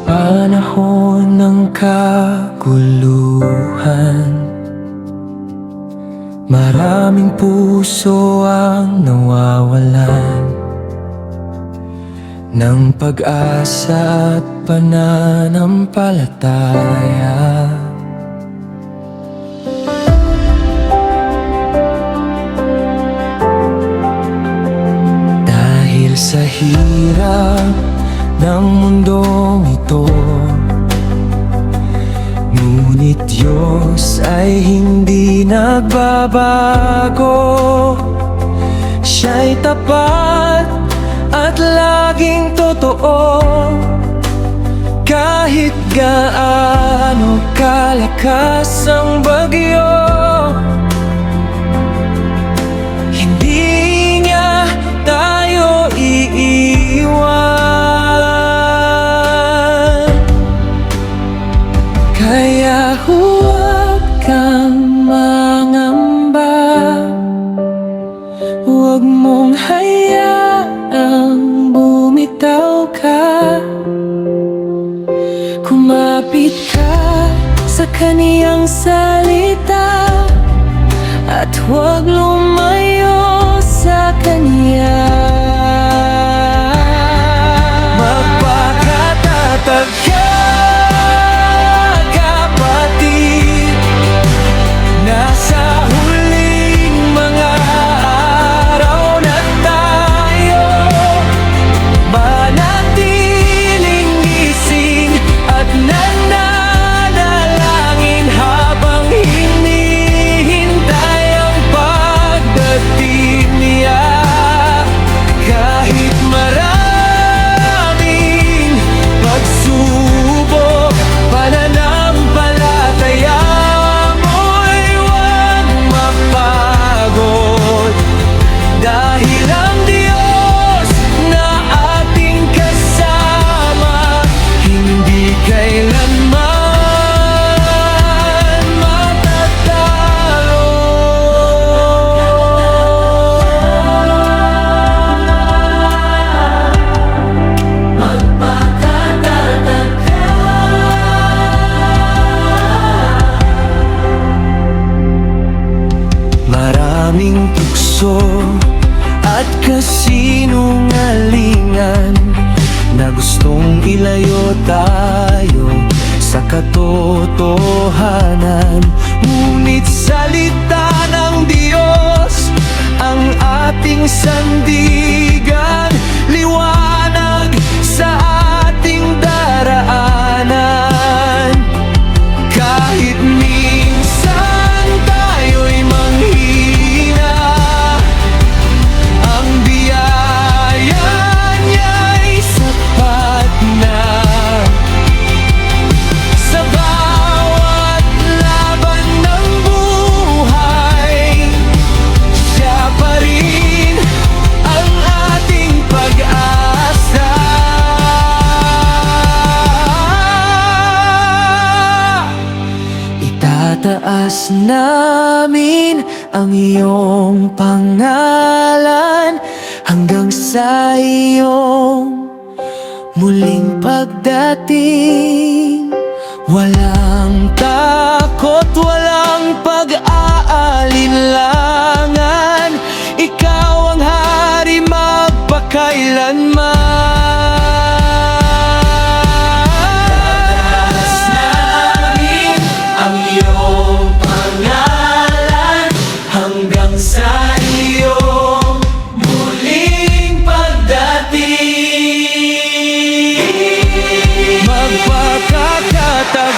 panahon ng kaguluhan, maraming puso ang nawawalan ng pag-asa at pananampalataya. Dahil sa hirap ng mundong ito, ngunit Diyos ay hindi nagbabago. Siya'y tapat at laging totoo, kahit gaano kalakas ang bagyo. Hindi niya tayo iiwan, kaya huwag kang mangamba. Huwag mong hayaang bumitaw ka. Kumapit ka sa kaniyang salita at huwag lumayo sa kaniya. Magpakatatag ka, kapatid. Nasa huling mga araw na tayo, manatiling gising at nananalangin habang hinihintay ang pagdating niya. Kahit maraming pagsubok, pananampalataya mo'y huwag mapagod. Dahil ang Diyos na ating kasama, hindi kailanman matatalo. Magpakatatag ka. Maraming tukso at kasinungalingan na gustong ilayo tayo sa katotohanan. Ngunit salita ng Diyos ang ating sandigan, liwanag sa ating daraanan. Kahit minsan tayo'y manghina, ang biyaya niya'y sapat na. Sa bawat laban ng buhay, siya pa rin ang ating pag-asa. Itataas namin ang iyong pangalan hanggang sa iyong muling pagdating. Walang takot, walang pag-aalinlangan, ikaw ang hari magpakailanman. Tataas namin ang iyong pangalan hanggang sa iyong muling pagdating. Magpakatatag